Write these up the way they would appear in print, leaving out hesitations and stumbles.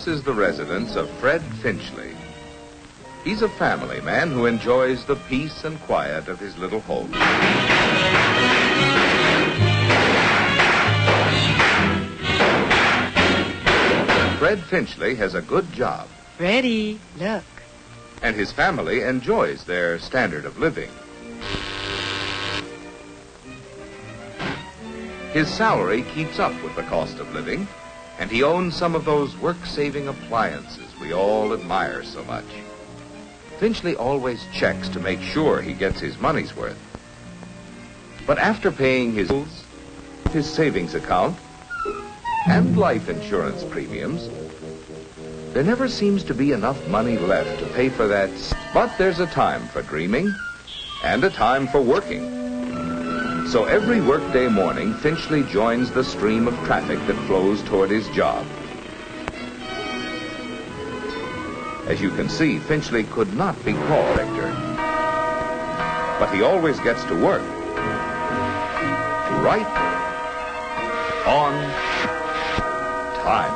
This is the residence of Fred Finchley. He's a family man who enjoys the peace and quiet of his little home. Fred Finchley has a good job. Freddie, look. And his family enjoys their standard of living. His salary keeps up with the cost of living, and he owns some of those work-saving appliances we all admire so much. Finchley always checks to make sure he gets his money's worth. But after paying his bills, his savings account, and life insurance premiums, there never seems to be enough money left to pay for that. But there's a time for dreaming and a time for working. So every workday morning, Finchley joins the stream of traffic that flows toward his job. As you can see, Finchley could not be called director, but he always gets to work. Right on time.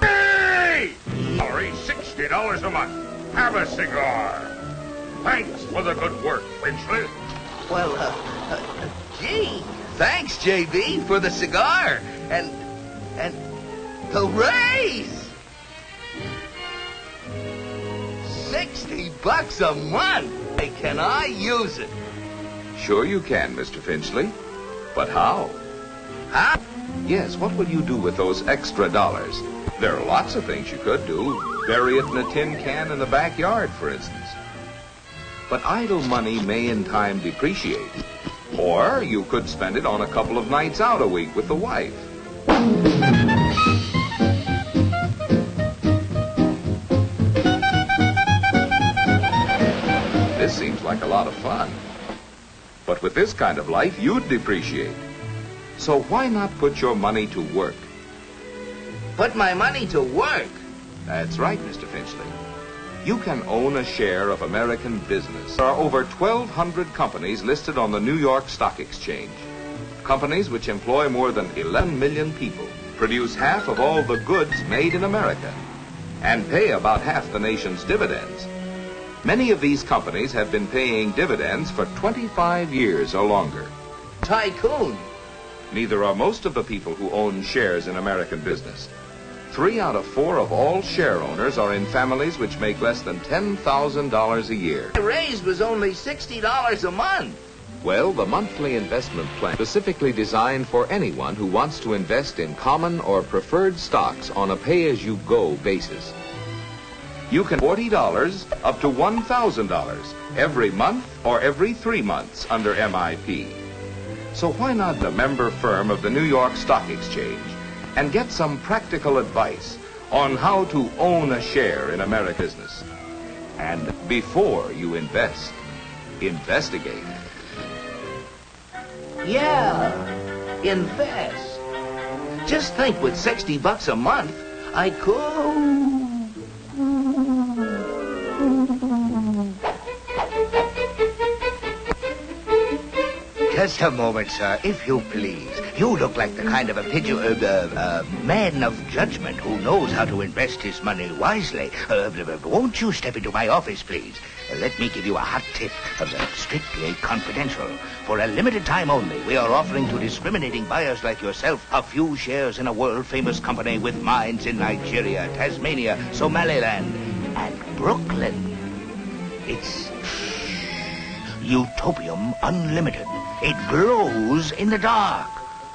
Hey! Sorry, $60 a month. Have a cigar. Thanks for the good work, Finchley. Well, gee, thanks, JB, for the cigar and the raise. $60 a month. Hey, can I use it? Sure you can, Mr. Finchley. But how? Huh? Yes, what will you do with those extra dollars? There are lots of things you could do. Bury it in a tin can in the backyard, for instance. But idle money may in time depreciate. Or you could spend it on a couple of nights out a week with the wife. This seems like a lot of fun. But with this kind of life, you'd depreciate. So why not put your money to work? Put my money to work? That's right, Mr. Finchley. You can own a share of American business. There are over 1,200 companies listed on the New York Stock Exchange. Companies which employ more than 11 million people, produce half of all the goods made in America, and pay about half the nation's dividends. Many of these companies have been paying dividends for 25 years or longer. Tycoon. Neither are most of the people who own shares in American business. 3 out of 4 of all share owners are in families which make less than $10,000 a year. The raise was only $60 a month. Well, the monthly investment plan specifically designed for anyone who wants to invest in common or preferred stocks on a pay-as-you-go basis. You can $40 up to $1,000 every month or every 3 months under MIP. So why not the member firm of the New York Stock Exchange and get some practical advice on how to own a share in American business? And before you invest, investigate. Yeah, invest. Just think, with $60 a month, I could... Just a moment, sir, if you please. You look like the kind of a man of judgment who knows how to invest his money wisely. Won't you step into my office, please? Let me give you a hot tip, strictly confidential. For a limited time only, we are offering to discriminating buyers like yourself a few shares in a world-famous company with mines in Nigeria, Tasmania, Somaliland, and Brooklyn. It's Utopium Unlimited. It glows in the dark.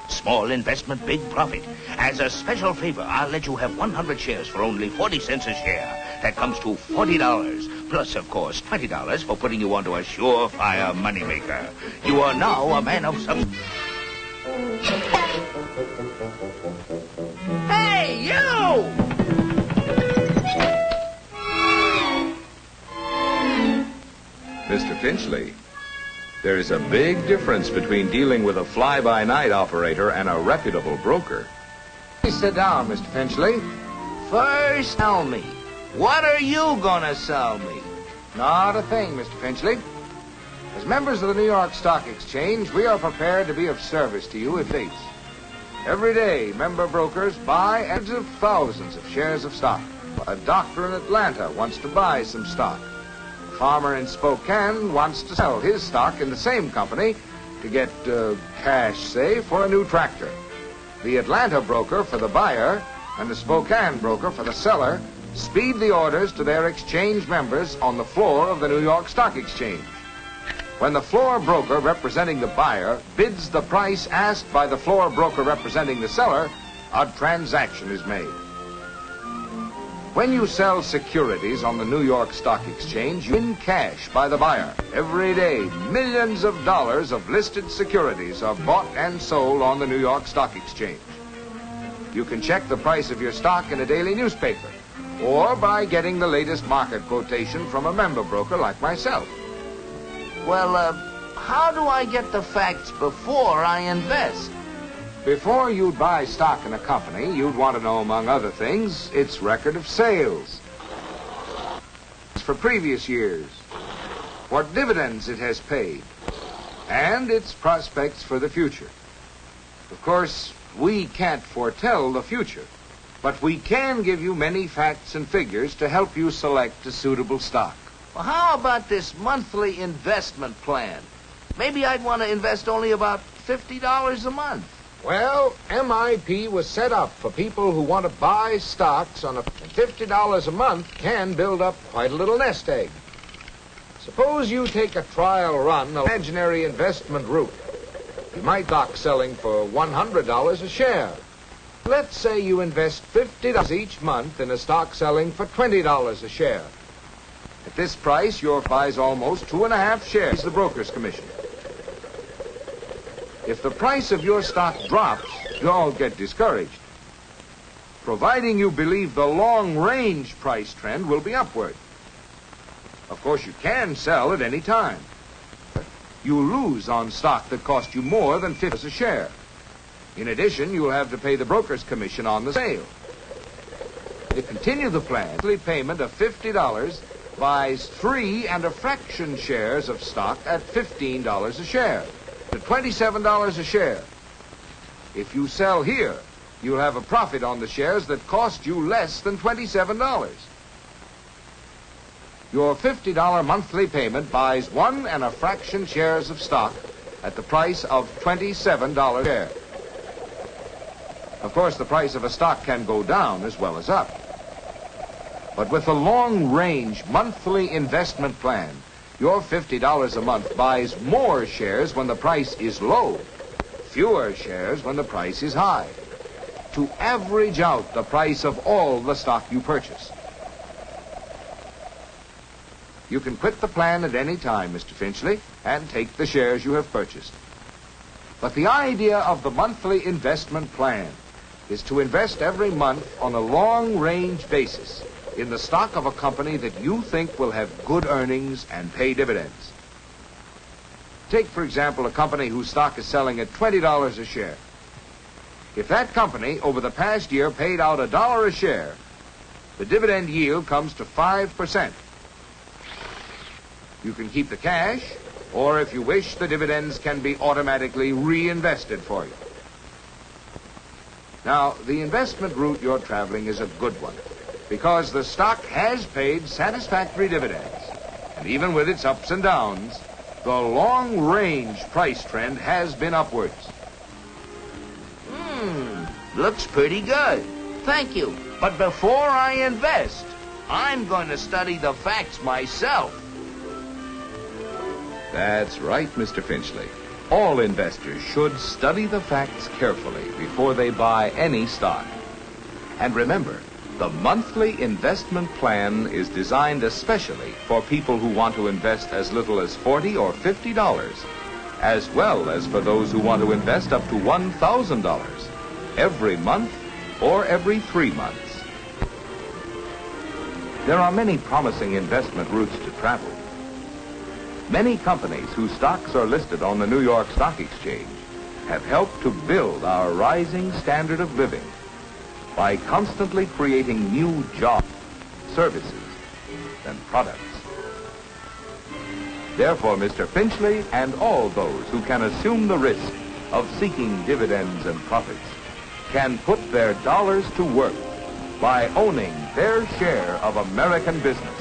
Small investment, big profit. As a special favor, I'll let you have 100 shares for only 40 cents a share. That comes to $40. Plus, of course, $20 for putting you onto a surefire moneymaker. You are now a man of some... Hey, you! Mr. Finchley, there is a big difference between dealing with a fly-by-night operator and a reputable broker. Please sit down, Mr. Finchley. First, tell me, what are you gonna sell me? Not a thing, Mr. Finchley. As members of the New York Stock Exchange, we are prepared to be of service to you if please. Every day, member brokers buy hundreds of thousands of shares of stock. A doctor in Atlanta wants to buy some stock. A farmer in Spokane wants to sell his stock in the same company to get cash, say, for a new tractor. The Atlanta broker for the buyer and the Spokane broker for the seller speed the orders to their exchange members on the floor of the New York Stock Exchange. When the floor broker representing the buyer bids the price asked by the floor broker representing the seller, a transaction is made. When you sell securities on the New York Stock Exchange, you win cash by the buyer. Every day, millions of dollars of listed securities are bought and sold on the New York Stock Exchange. You can check the price of your stock in a daily newspaper, or by getting the latest market quotation from a member broker like myself. Well, how do I get the facts before I invest? Before you'd buy stock in a company, you'd want to know, among other things, its record of sales for previous years, what dividends it has paid, and its prospects for the future. Of course, we can't foretell the future, but we can give you many facts and figures to help you select a suitable stock. Well, how about this monthly investment plan? Maybe I'd want to invest only about $50 a month. Well, MIP was set up for people who want to buy stocks on $50 a month can build up quite a little nest egg. Suppose you take a trial run of the imaginary investment route. You might stock selling for $100 a share. Let's say you invest $50 each month in a stock selling for $20 a share. At this price, your buys almost 2.5 shares the broker's commission. If the price of your stock drops, you'll get discouraged, providing you believe the long-range price trend will be upward. Of course, you can sell at any time. You lose on stock that cost you more than $50 a share. In addition, you'll have to pay the broker's commission on the sale. To continue the plan, monthly payment of $50 buys 3 1/2 shares of stock at $15 a share, to $27 a share. If you sell here, you'll have a profit on the shares that cost you less than $27. Your $50 monthly payment buys 1 1/2 shares of stock at the price of $27 a share. Of course, the price of a stock can go down as well as up. But with a long-range monthly investment plan, your $50 a month buys more shares when the price is low, fewer shares when the price is high, to average out the price of all the stock you purchase. You can quit the plan at any time, Mr. Finchley, and take the shares you have purchased. But the idea of the monthly investment plan is to invest every month on a long-range basis in the stock of a company that you think will have good earnings and pay dividends. Take, for example, a company whose stock is selling at $20 a share. If that company, over the past year, paid out $1 a share, the dividend yield comes to 5%. You can keep the cash, or if you wish, the dividends can be automatically reinvested for you. Now, the investment route you're traveling is a good one, because the stock has paid satisfactory dividends. And even with its ups and downs, the long-range price trend has been upwards. Looks pretty good. Thank you. But before I invest, I'm going to study the facts myself. That's right, Mr. Finchley. All investors should study the facts carefully before they buy any stock. And remember, the monthly investment plan is designed especially for people who want to invest as little as $40 or $50, as well as for those who want to invest up to $1,000 every month or every 3 months. There are many promising investment routes to travel. Many companies whose stocks are listed on the New York Stock Exchange have helped to build our rising standard of living by constantly creating new jobs, services, and products. Therefore, Mr. Finchley and all those who can assume the risk of seeking dividends and profits can put their dollars to work by owning their share of American business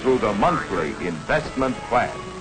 through the monthly investment plan.